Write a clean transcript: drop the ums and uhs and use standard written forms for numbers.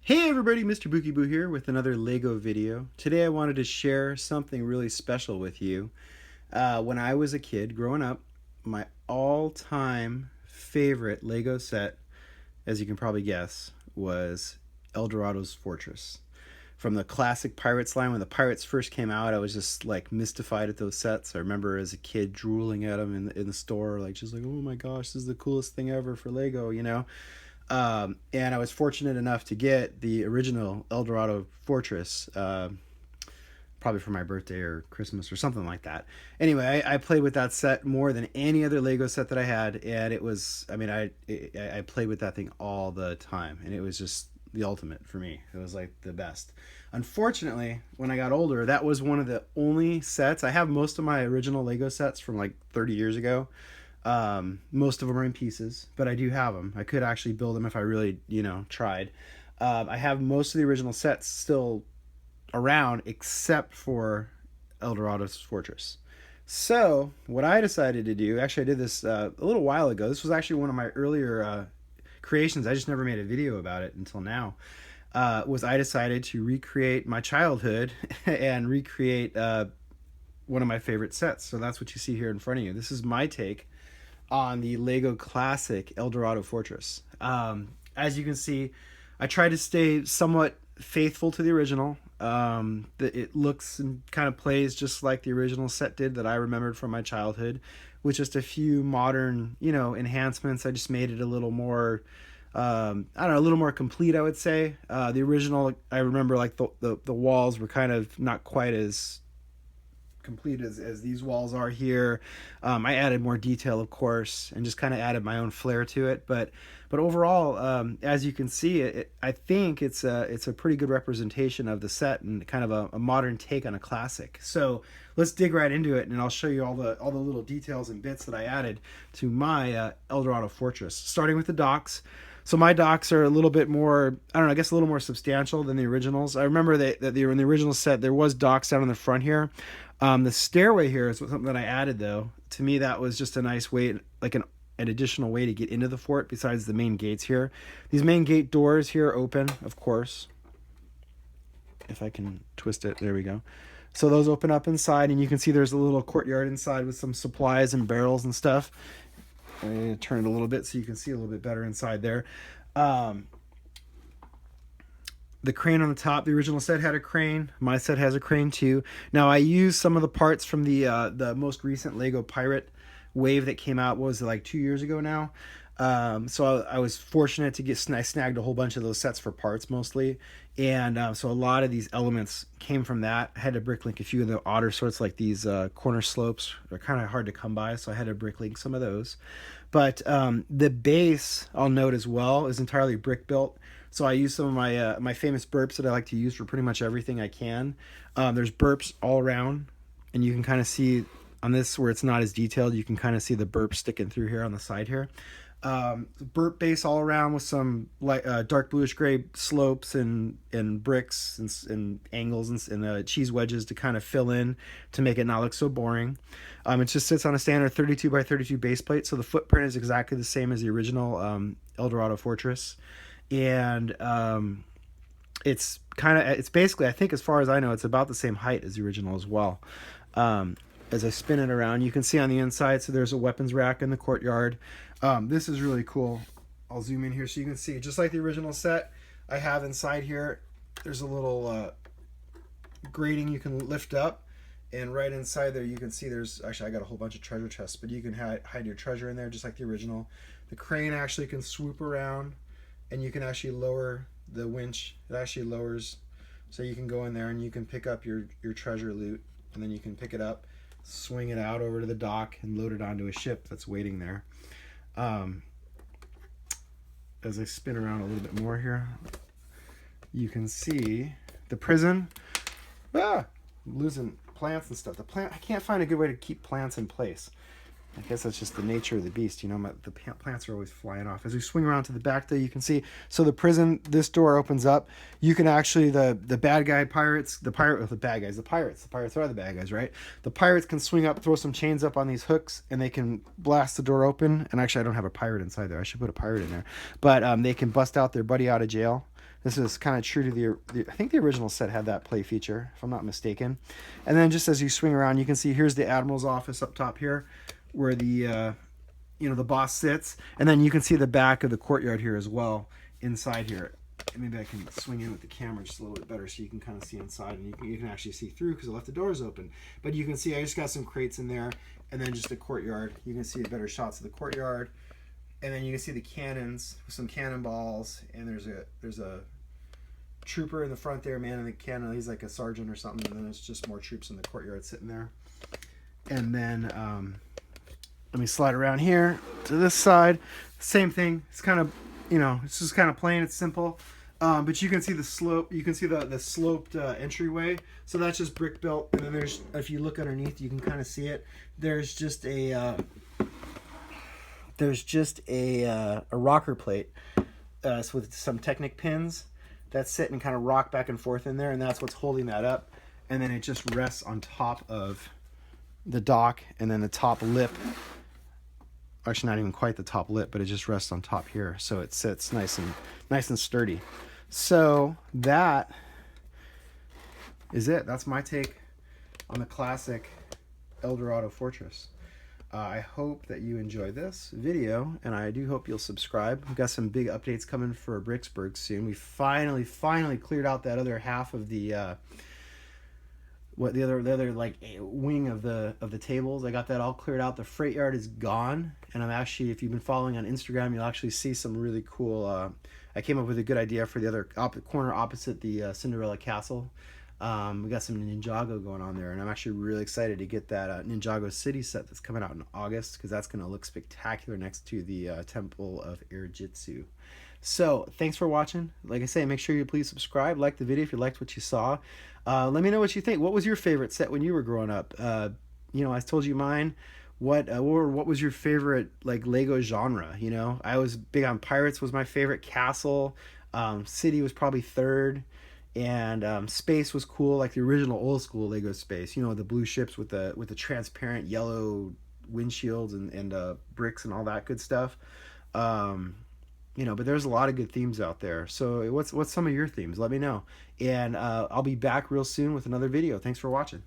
Hey everybody, MrBookieboo here with another Lego video. Today I wanted to share something really special with you. When I was a kid growing up, my all-time favorite Lego set, as you can probably guess, was Eldorado's Fortress. From the classic Pirates line, when the Pirates first came out, I was just like mystified at those sets. I remember as a kid drooling at them in the store, like just like, oh my gosh, this is the coolest thing ever for Lego, you know? And I was fortunate enough to get the original Eldorado Fortress, probably for my birthday or Christmas or something like that. Anyway, I played with that set more than any other Lego set that I had, and it was, I mean, I played with that thing all the time, and it was just the ultimate for me. It was like the best. Unfortunately, when I got older, that was one of the only sets. I have most of my original Lego sets from like 30 years ago. Most of them are in pieces, but I do have them. I could actually build them if I really, tried. I have most of the original sets still around, except for Eldorado's Fortress. So, what I decided to do, actually, I did this a little while ago. This was actually one of my earlier creations. I just never made a video about it until now. Was I decided to recreate my childhood and recreate one of my favorite sets. So, that's what you see here in front of you. This is my take on the Lego Classic Eldorado Fortress. As you can see, I tried to stay somewhat faithful to the original. It looks and kind of plays just like the original set did that I remembered from my childhood, with just a few modern, enhancements. I just made it a little more, I don't know, a little more complete, I would say. The original, I remember like the walls were kind of not quite as complete as these walls are here. I added more detail, of course, and just kind of added my own flair to it. But overall, as you can see, I think it's a pretty good representation of the set and kind of a modern take on a classic. So let's dig right into it, and I'll show you all the little details and bits that I added to my Eldorado Fortress. Starting with the docks. So my docks are a little bit more, I don't know, I guess a little more substantial than the originals. I remember that in the original set, there was docks down in the front here. The stairway here is something that I added, though. To me, that was just a nice way, like an additional way to get into the fort besides the main gates here. These main gate doors here open, of course. If I can twist it, there we go. So those open up inside, and you can see there's a little courtyard inside with some supplies and barrels and stuff. I'm going to turn it a little bit so you can see a little bit better inside there. The crane on the top, the original set had a crane. My set has a crane too. Now I used some of the parts from the most recent Lego Pirate wave that came out. What was it, like 2 years ago now? So I was fortunate to I snagged a whole bunch of those sets for parts mostly, and so a lot of these elements came from that. I had to bricklink a few of the odder sorts, like these corner slopes. They're kind of hard to come by, so I had to bricklink some of those. But the base, I'll note as well, is entirely brick built. So I use some of my famous burps that I like to use for pretty much everything I can. There's burps all around, and you can kind of see on this where it's not as detailed, you can kind of see the burp sticking through here on the side here. Burp base all around with some dark bluish gray slopes and bricks and angles and cheese wedges to kind of fill in to make it not look so boring. It just sits on a standard 32 by 32 base plate, so the footprint is exactly the same as the original Eldorado Fortress. And it's basically, I think, as far as I know, it's about the same height as the original as well. As I spin it around, you can see on the inside, so there's a weapons rack in the courtyard. This is really cool. I'll zoom in here so you can see, just like the original set, I have inside here, there's a little grating you can lift up, and right inside there you can see there's, actually I got a whole bunch of treasure chests, but you can hide your treasure in there just like the original. The crane actually can swoop around, and you can actually lower the winch. It actually lowers, so you can go in there and you can pick up your treasure loot, and then you can pick it up, swing it out over to the dock, and load it onto a ship that's waiting there. As I spin around a little bit more here, you can see the prison. I'm losing plants and stuff. I can't find a good way to keep plants in place. I guess that's just the nature of the beast. The plants are always flying off. As we swing around to the back there, you can see, so the prison, this door opens up. You can actually, the bad guy pirates, the pirates are the bad guys, right? The pirates can swing up, throw some chains up on these hooks, and they can blast the door open. And actually, I don't have a pirate inside there. I should put a pirate in there. But they can bust out their buddy out of jail. This is kind of true to I think the original set had that play feature, if I'm not mistaken. And then just as you swing around, you can see here's the Admirals Office up top here, where the the boss sits, and then you can see the back of the courtyard here as well inside here. Maybe I can swing in with the camera just a little bit better so you can kind of see inside, and you can actually see through because I left the doors open. But you can see I just got some crates in there, and then just the courtyard. You can see better shots of the courtyard, and then you can see the cannons, some cannonballs, and there's a trooper in the front there, man, in the cannon. He's like a sergeant or something, and then there's just more troops in the courtyard sitting there. And then let me slide around here to this side. Same thing. It's kind of, it's just kind of plain. It's simple. But you can see the slope. You can see the sloped entryway. So that's just brick built. And then there's, if you look underneath, you can kind of see it. There's just a rocker plate with some Technic pins that sit and kind of rock back and forth in there, and that's what's holding that up. And then it just rests on top of the dock, and then the top lip. Actually, not even quite the top lip, but it just rests on top here, so it sits nice and sturdy. So that is it. That's my take on the classic Eldorado Fortress. I hope that you enjoyed this video, and I do hope you'll subscribe. We've got some big updates coming for Bricksburg soon. We finally cleared out that other half of the the other like wing of the tables. I got that all cleared out. The freight yard is gone, and I'm actually, if you've been following on Instagram, you'll actually see some really cool. I came up with a good idea for the other corner opposite the Cinderella Castle. We got some Ninjago going on there, and I'm actually really excited to get that Ninjago City set that's coming out in August, because that's going to look spectacular next to the Temple of Air Jitsu. So thanks for watching. Like I say, make sure you please subscribe, like the video if you liked what you saw. Let me know what you think. What was your favorite set when you were growing up? I told you mine. What was your favorite like Lego genre? I was big on Pirates was my favorite. Castle, City was probably third. And space was cool, like the original old school Lego space. The blue ships with the transparent yellow windshields and bricks and all that good stuff. But there's a lot of good themes out there. So what's some of your themes? Let me know. And I'll be back real soon with another video. Thanks for watching.